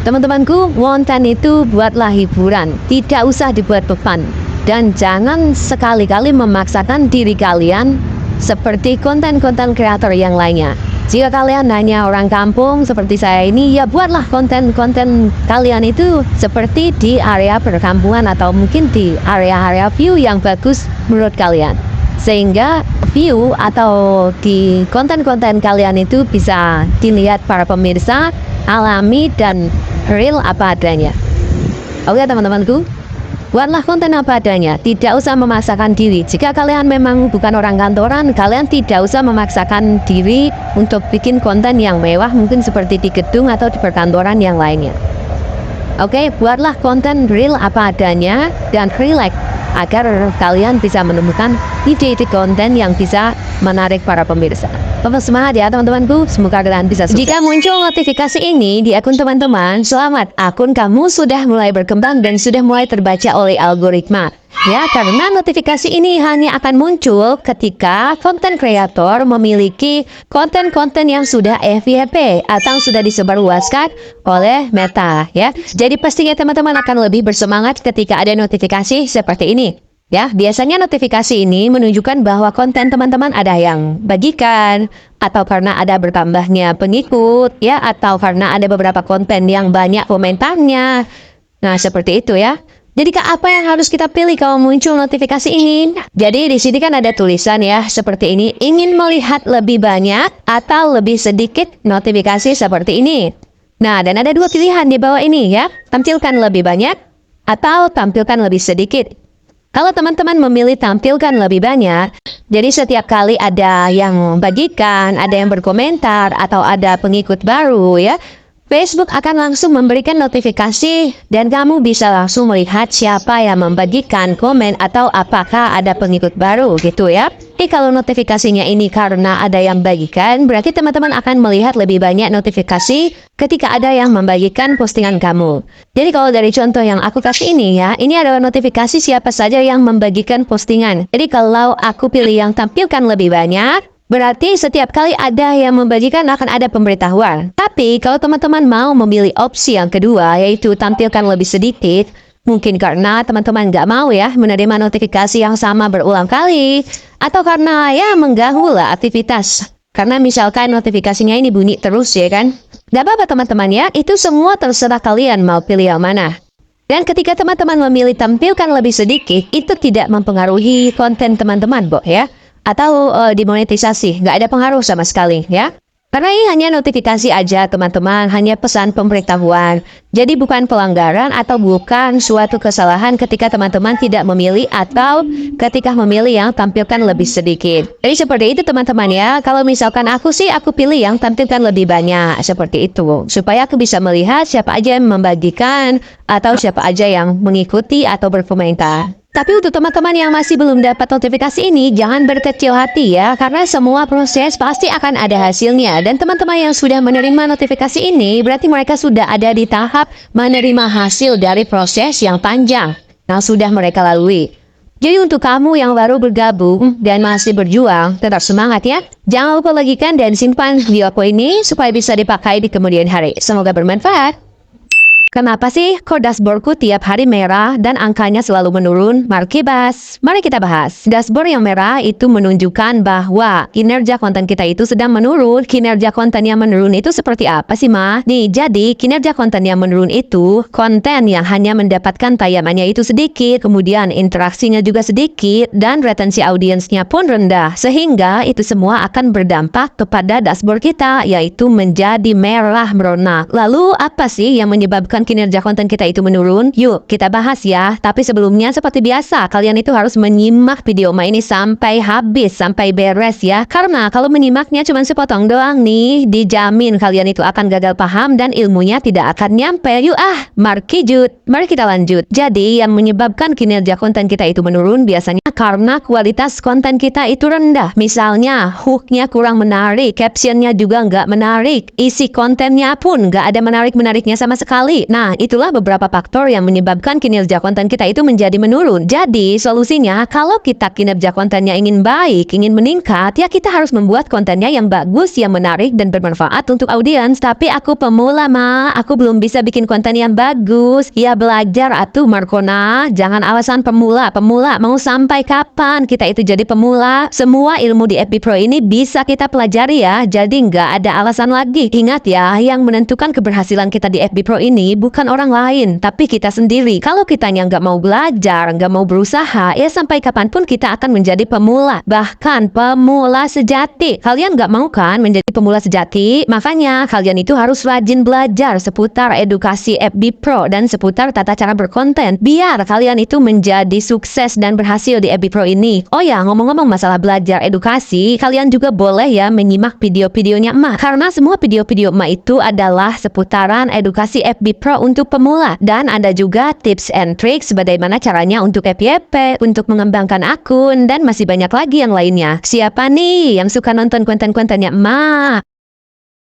Teman-temanku, konten itu buatlah hiburan, tidak usah dibuat beban. Dan jangan sekali-kali memaksakan diri kalian seperti konten-konten kreator yang lainnya. Jika kalian hanya orang kampung seperti saya ini, ya buatlah konten-konten kalian itu seperti di area perkampungan atau mungkin di area-area view yang bagus menurut kalian. Sehingga view atau di konten-konten kalian itu bisa dilihat para pemirsa alami dan real apa adanya. Oke teman-temanku, buatlah konten apa adanya, tidak usah memaksakan diri. Jika kalian memang bukan orang kantoran, kalian tidak usah memaksakan diri untuk bikin konten yang mewah, mungkin seperti di gedung atau di perkantoran yang lainnya. Oke, buatlah konten real apa adanya dan relax agar kalian bisa menemukan ide-ide konten yang bisa menarik para pemirsa. Tetap semangat ya teman-temanku, semoga kalian bisa sukses. Jika muncul notifikasi ini di akun teman-teman, selamat, akun kamu sudah mulai berkembang dan sudah mulai terbaca oleh algoritma. Ya, karena notifikasi ini hanya akan muncul ketika konten kreator memiliki konten-konten yang sudah FYP atau sudah disebarluaskan oleh Meta ya. Jadi pastinya teman-teman akan lebih bersemangat ketika ada notifikasi seperti ini. Ya, biasanya notifikasi ini menunjukkan bahwa konten teman-teman ada yang bagikan, atau karena ada bertambahnya pengikut, ya, atau karena ada beberapa konten yang banyak komentarnya. Nah, seperti itu ya. Jadi apa yang harus kita pilih kalau muncul notifikasi ini? Jadi di sini kan ada tulisan ya, seperti ini, ingin melihat lebih banyak atau lebih sedikit notifikasi seperti ini. Nah, dan ada dua pilihan di bawah ini ya, tampilkan lebih banyak atau tampilkan lebih sedikit. Kalau teman-teman memilih tampilkan lebih banyak, jadi setiap kali ada yang membagikan, ada yang berkomentar, atau ada pengikut baru ya, Facebook akan langsung memberikan notifikasi dan kamu bisa langsung melihat siapa yang membagikan komen atau apakah ada pengikut baru gitu ya. Jadi kalau notifikasinya ini karena ada yang bagikan, berarti teman-teman akan melihat lebih banyak notifikasi ketika ada yang membagikan postingan kamu. Jadi kalau dari contoh yang aku kasih ini ya, ini adalah notifikasi siapa saja yang membagikan postingan. Jadi kalau aku pilih yang tampilkan lebih banyak, berarti setiap kali ada yang membagikan akan ada pemberitahuan. Tapi kalau teman-teman mau memilih opsi yang kedua, yaitu tampilkan lebih sedikit, mungkin karena teman-teman nggak mau ya menerima notifikasi yang sama berulang kali, atau karena ya mengganggu lah aktivitas. Karena misalkan notifikasinya ini bunyi terus ya kan. Gak apa-apa teman-teman ya, itu semua terserah kalian mau pilih yang mana. Dan ketika teman-teman memilih tampilkan lebih sedikit, itu tidak mempengaruhi konten teman-teman, ya. Atau dimonetisasi, nggak ada pengaruh sama sekali ya. Karena ini hanya notifikasi aja teman-teman, hanya pesan pemberitahuan. Jadi bukan pelanggaran atau bukan suatu kesalahan ketika teman-teman tidak memilih atau ketika memilih yang tampilkan lebih sedikit. Jadi seperti itu teman-teman ya. Kalau misalkan aku sih, aku pilih yang tampilkan lebih banyak, seperti itu. Supaya aku bisa melihat siapa aja yang membagikan atau siapa aja yang mengikuti atau berkomentar. Tapi untuk teman-teman yang masih belum dapat notifikasi ini, jangan berkecil hati ya, karena semua proses pasti akan ada hasilnya. Dan teman-teman yang sudah menerima notifikasi ini, berarti mereka sudah ada di tahap menerima hasil dari proses yang panjang yang sudah mereka lalui. Jadi untuk kamu yang baru bergabung dan masih berjuang, tetap semangat ya. Jangan lupa bagikan dan simpan video aku ini supaya bisa dipakai di kemudian hari. Semoga bermanfaat. Kenapa sih kok dashboardku tiap hari merah dan angkanya selalu menurun? Mari kita bahas. Dashboard yang merah itu menunjukkan bahwa kinerja konten kita itu sedang menurun. Kinerja konten yang menurun itu seperti apa sih, Ma? Nih, jadi kinerja konten yang menurun itu konten yang hanya mendapatkan tayangannya itu sedikit, kemudian interaksinya juga sedikit, dan retensi audiensnya pun rendah. Sehingga itu semua akan berdampak kepada dashboard kita, yaitu menjadi merah merona. Lalu apa sih yang menyebabkan kinerja konten kita itu menurun? Yuk kita bahas ya. Tapi sebelumnya seperti biasa, kalian itu harus menyimak video ini sampai habis, sampai beres ya. Karena kalau menyimaknya cuma sepotong doang nih, dijamin kalian itu akan gagal paham dan ilmunya tidak akan nyampe. Yuk mari kita lanjut. Jadi yang menyebabkan kinerja konten kita itu menurun biasanya karena kualitas konten kita itu rendah. Misalnya hooknya kurang menarik, captionnya juga nggak menarik, isi kontennya pun nggak ada menarik-menariknya sama sekali. Nah, itulah beberapa faktor yang menyebabkan kinerja konten kita itu menjadi menurun. Jadi, solusinya kalau kita kinerja kontennya ingin baik, ingin meningkat, ya kita harus membuat kontennya yang bagus, yang menarik dan bermanfaat untuk audiens. Tapi aku pemula, aku belum bisa bikin konten yang bagus. Ya belajar atuh Markona, jangan alasan pemula. Mau sampai kapan kita itu jadi pemula? Semua ilmu di FB Pro ini bisa kita pelajari ya, jadi nggak ada alasan lagi. Ingat ya, yang menentukan keberhasilan kita di FB Pro ini bukan orang lain, tapi kita sendiri. Kalau kitanya nggak mau belajar, nggak mau berusaha, ya sampai kapanpun kita akan menjadi pemula. Bahkan pemula sejati. Kalian nggak mau kan menjadi pemula sejati? Makanya kalian itu harus rajin belajar seputar edukasi FB Pro dan seputar tata cara berkonten. Biar kalian itu menjadi sukses dan berhasil di FB Pro ini. Oh ya, ngomong-ngomong masalah belajar edukasi, kalian juga boleh ya menyimak video-videonya Emak. Karena semua video-video Emak itu adalah seputaran edukasi FB Pro untuk pemula, dan ada juga tips and tricks bagaimana caranya untuk FYP, untuk mengembangkan akun, dan masih banyak lagi yang lainnya. Siapa nih yang suka nonton konten-kontennya Emak?